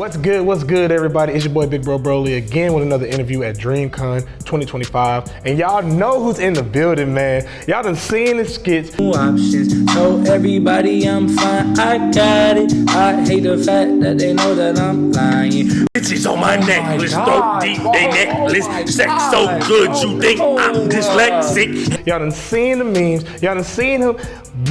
What's good, everybody? It's your boy Big Bro Broly again with another interview at DreamCon 2025. And y'all know who's in the building, man. Y'all done seen the skits. Options. Tell everybody I'm fine, I got it. I hate the fact that they know that I'm lying. Bitches on my necklace, throat deep, they necklace. Sex so good, you think I'm dyslexic. Y'all done seen the memes. Y'all done seen him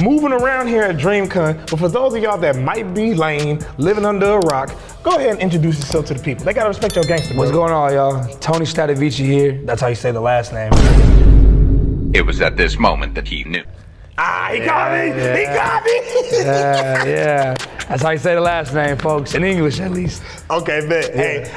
moving around here at DreamCon. But for those of y'all that might be lame, living under a rock, go ahead and introduce yourself to the people. They gotta respect your gangster, bro. What's going on, y'all? Tony Statovci here. That's how you say the last name. It was at this moment that he knew. He got me! He got me! Yeah. That's how you say the last name, folks. In English, at least. Okay, bet. Yeah. Hey,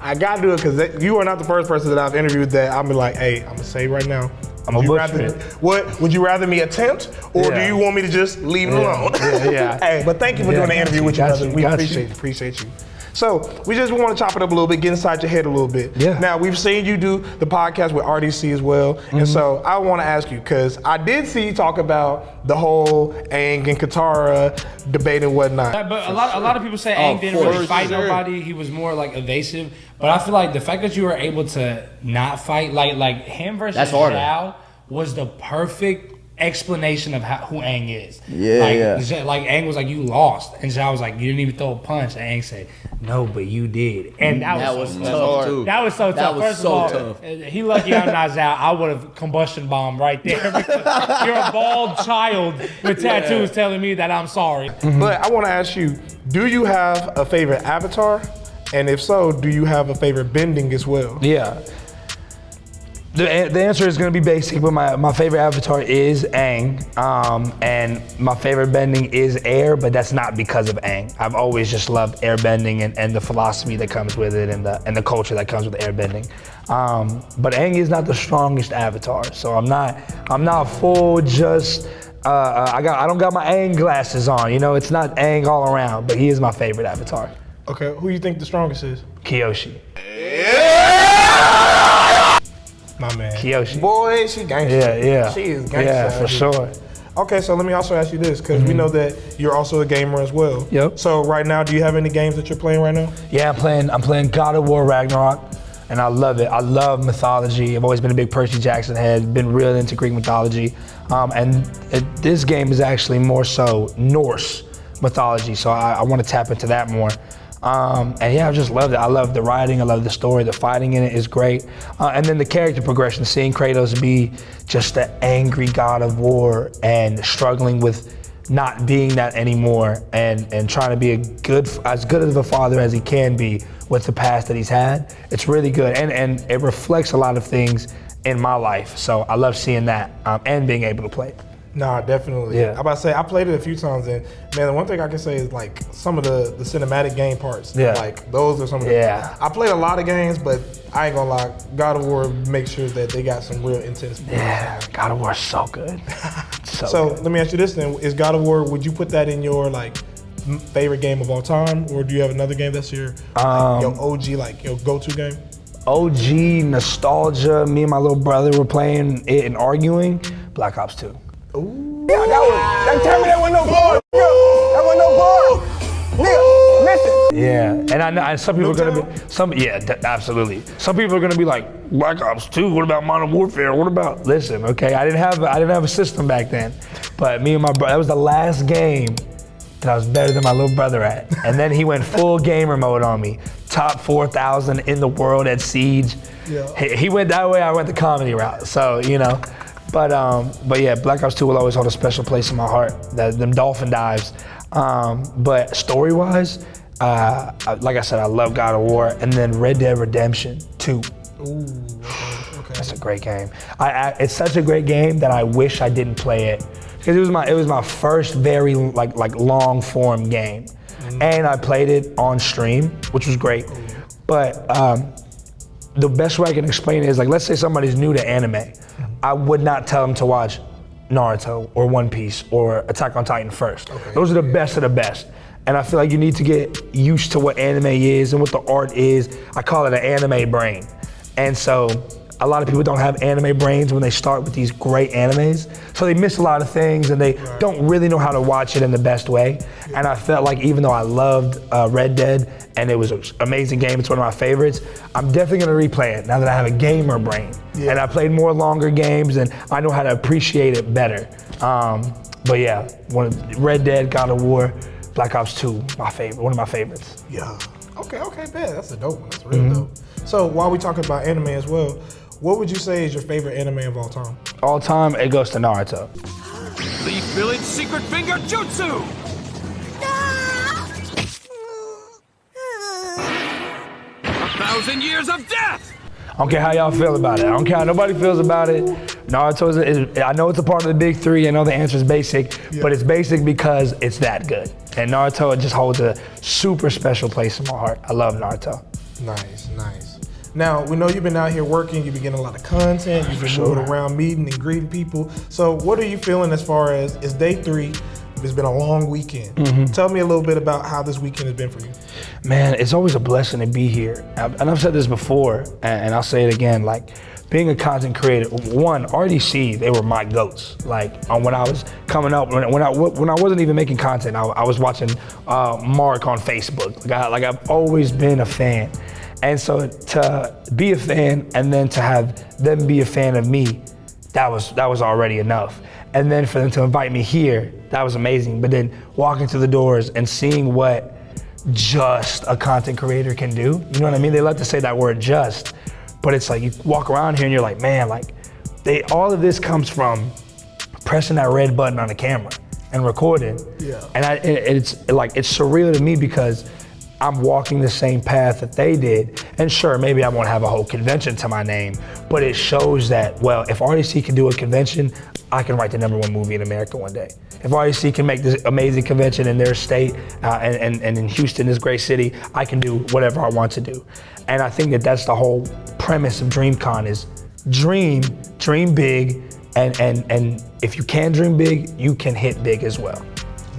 I gotta do it because you are not the first person that I've interviewed that I'm like, hey, I'm gonna say right now. Would you rather me attempt, or do you want me to just leave it alone? Yeah. Hey, but thank you for doing the interview with you, brother. We appreciate you. So we just want to chop it up a little bit, get inside your head a little bit. Yeah. Now we've seen you do the podcast with RDC as well, and so I want to ask you because I did see you talk about the whole Aang and Katara debate and whatnot. But a lot of people say Aang didn't really fight nobody. He was more like evasive. But I feel like the fact that you were able to not fight, like him versus Zhao, was the perfect explanation of who Aang is. Like Aang was like, you lost, and Zhao was like, you didn't even throw a punch, and Aang said, no, but you did. And that was tough too. That was so tough. First of all, he lucky I'm not Zhao. I would have combustion bombed right there. You're a bald child with tattoos telling me that I'm sorry. But I want to ask you, do you have a favorite avatar? And if so, do you have a favorite bending as well? Yeah. The answer is gonna be basic, but my favorite avatar is Aang, and my favorite bending is air, but that's not because of Aang. I've always just loved air bending and the philosophy that comes with it and the culture that comes with air bending. But Aang is not the strongest avatar, so I'm not full just. I don't got my Aang glasses on, you know. It's not Aang all around, but he is my favorite avatar. Okay, who you think the strongest is? 𝐾𝐨𝐧'𝐭. My man. 𝐾𝐨𝐽. Boy, she gangster. Yeah. She is gangster. Yeah, for sure. Okay, so let me also ask you this, because we know that you're also a gamer as well. Yep. So right now, do you have any games that you're playing right now? Yeah, I'm playing God of War Ragnarok, and I love it. I love mythology. I've always been a big Percy Jackson head, been real into Greek mythology. This game is actually more so Norse mythology, so I want to tap into that more. And yeah, I just loved it. I love the writing, I love the story, the fighting in it is great. And then the character progression, seeing Kratos be just the angry god of war and struggling with not being that anymore and trying to be as good of a father as he can be with the past that he's had. It's really good, and it reflects a lot of things in my life. So I love seeing that and being able to play it. Nah, definitely. Yeah. I'm about to say, I played it a few times, and man, the one thing I can say is like some of the cinematic game parts. Yeah. Like those are some of the. Yeah. I played a lot of games, but I ain't gonna lie, God of War makes sure that they got some real intense. Yeah, God of War is so good. So good. let me ask you this then: is God of War? Would you put that in your like favorite game of all time, or do you have another game that's your your OG, like your go-to game? OG nostalgia. Me and my little brother were playing it and arguing. Black Ops 2. Ooh. Yeah, that wasn't no bar. That wasn't no bar. Nigga, listen. Yeah, and I know some people are gonna be absolutely. Some people are gonna be like, Black Ops 2. What about Modern Warfare? What about? Listen, okay, I didn't have a system back then, but me and my brother. That was the last game that I was better than my little brother at, and then he went full gamer mode on me. Top 4,000 in the world at Siege. Yeah. He went that way. I went the comedy route. So you know. But yeah, Black Ops 2 will always hold a special place in my heart. Them dolphin dives. But story-wise, like I said, I love God of War, and then Red Dead Redemption 2. Ooh. Okay. That's a great game. It's such a great game that I wish I didn't play it because it was my first very like long form game, and I played it on stream, which was great. But the best way I can explain it is like, let's say somebody's new to anime. I would not tell them to watch Naruto or One Piece or Attack on Titan first. Okay. Those are the best of the best. And I feel like you need to get used to what anime is and what the art is. I call it an anime brain. And so a lot of people don't have anime brains when they start with these great animes. So they miss a lot of things and they don't really know how to watch it in the best way. And I felt like even though I loved Red Dead and it was an amazing game, it's one of my favorites, I'm definitely gonna replay it now that I have a gamer brain. And I played more longer games and I know how to appreciate it better. But yeah, Red Dead, God of War, Black Ops 2, my favorite, one of my favorites. Yeah. Okay, bet. That's a dope one. That's real dope. So while we talking about anime as well, what would you say is your favorite anime of all time? All time, it goes to Naruto. Leaf Village Secret Finger Jutsu! 1,000 years of death! I don't care how y'all feel about it. I don't care how nobody feels about it. Naruto I know it's a part of the big three. I know the answer is basic, but it's basic because it's that good. And Naruto just holds a super special place in my heart. I love Naruto. Nice. Now, we know you've been out here working, you've been getting a lot of content, you've been moving around meeting and greeting people. So what are you feeling as far as, it's day 3, it's been a long weekend. Tell me a little bit about how this weekend has been for you. Man, it's always a blessing to be here. And I've said this before, and I'll say it again, like, being a content creator, one, RDC, they were my goats. Like, when I was coming up, when I wasn't even making content, I was watching Mark on Facebook. Like I've always been a fan. And so to be a fan and then to have them be a fan of me, that was already enough. And then for them to invite me here, that was amazing. But then walking through the doors and seeing what just a content creator can do, you know what I mean? They love to say that word just, but it's like you walk around here and you're like, man, like all of this comes from pressing that red button on the camera and recording. Yeah. And it's surreal to me because I'm walking the same path that they did. And sure, maybe I won't have a whole convention to my name, but it shows that, well, if RDC can do a convention, I can write the #1 movie in America one day. If RDC can make this amazing convention in their state and in Houston, this great city, I can do whatever I want to do. And I think that that's the whole premise of DreamCon is dream big, and if you can dream big, you can hit big as well.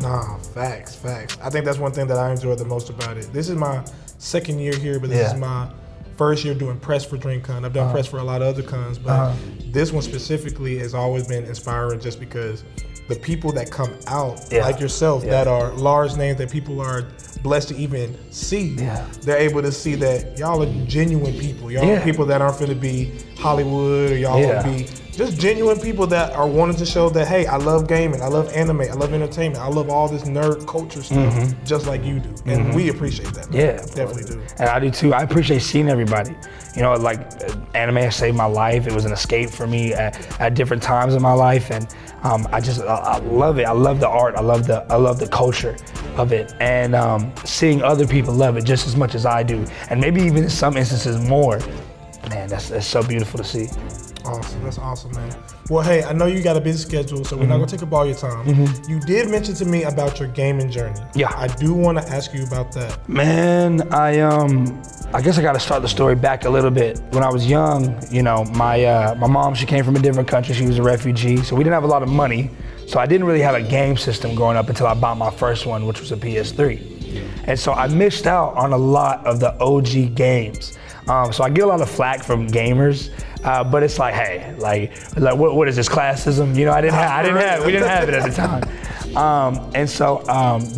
Nah, facts. I think that's one thing that I enjoy the most about it. This is my second year here, but this is my first year doing press for DreamCon. I've done press for a lot of other cons, but this one specifically has always been inspiring just because the people that come out, like yourself, that are large names that people are blessed to even see, they're able to see that y'all are genuine people. Y'all are people that aren't finna be Hollywood, or y'all will be just genuine people that are wanting to show that, hey, I love gaming, I love anime, I love entertainment, I love all this nerd culture stuff, just like you do. And we appreciate that. Man. Yeah, definitely do. And I do too. I appreciate seeing everybody. You know, like anime has saved my life. It was an escape for me at different times in my life, and I love it. I love the art. I love the culture of it, and seeing other people love it just as much as I do, and maybe even in some instances more. Man, that's so beautiful to see. Awesome, that's awesome, man. Well, hey, I know you got a busy schedule, so we're not gonna take up all your time. You did mention to me about your gaming journey. Yeah. I do wanna ask you about that. Man, I guess I gotta start the story back a little bit. When I was young, you know, my mom, she came from a different country, she was a refugee, so we didn't have a lot of money. So I didn't really have a game system growing up until I bought my first one, which was a PS3. And so I missed out on a lot of the OG games. So I get a lot of flack from gamers, but it's like, hey, like what is this, classism? You know, we didn't have it at the time. And so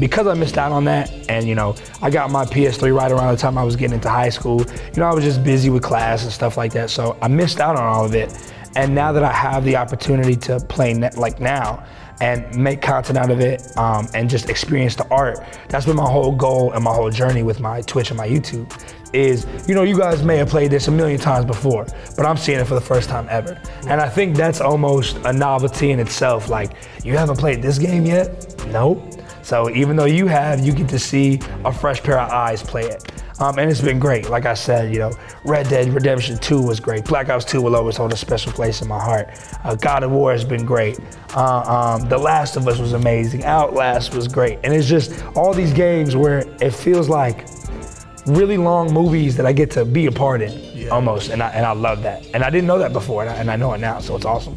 because I missed out on that, and you know, I got my PS3 right around the time I was getting into high school, you know, I was just busy with class and stuff like that. So I missed out on all of it. And now that I have the opportunity to play like now, and make content out of it, and just experience the art. That's been my whole goal and my whole journey with my Twitch and my YouTube is, you know, you guys may have played this a million times before, but I'm seeing it for the first time ever. And I think that's almost a novelty in itself. Like, you haven't played this game yet? Nope. So even though you have, you get to see a fresh pair of eyes play it. And it's been great. Like I said, you know, Red Dead Redemption 2 was great. Black Ops 2 will always hold a special place in my heart. God of War has been great. The Last of Us was amazing. Outlast was great. And it's just all these games where it feels like really long movies that I get to be a part in, almost. And I love that. And I didn't know that before, and I know it now, so it's awesome.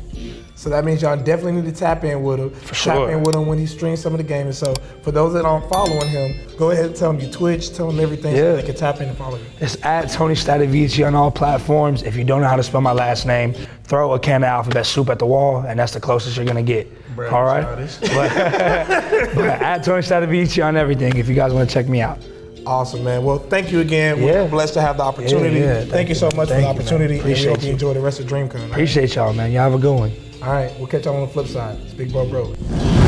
So that means y'all definitely need to tap in with him. For sure. Tap in with him when he streams some of the games. And so for those that aren't following him, go ahead and tell him your Twitch, tell him everything so they can tap in and follow you. It's at Tony Statovci on all platforms. If you don't know how to spell my last name, throw a can of alphabet soup at the wall, and that's the closest you're gonna get. Bro, all right? But at Tony Statovci on everything if you guys wanna check me out. Awesome, man. Well, thank you again. We're blessed to have the opportunity. Thank you so much for the opportunity. And we hope you enjoy the rest of DreamCon. Appreciate y'all, man. Y'all have a good one. All right, we'll catch y'all on the flip side. It's Big Bro Bro.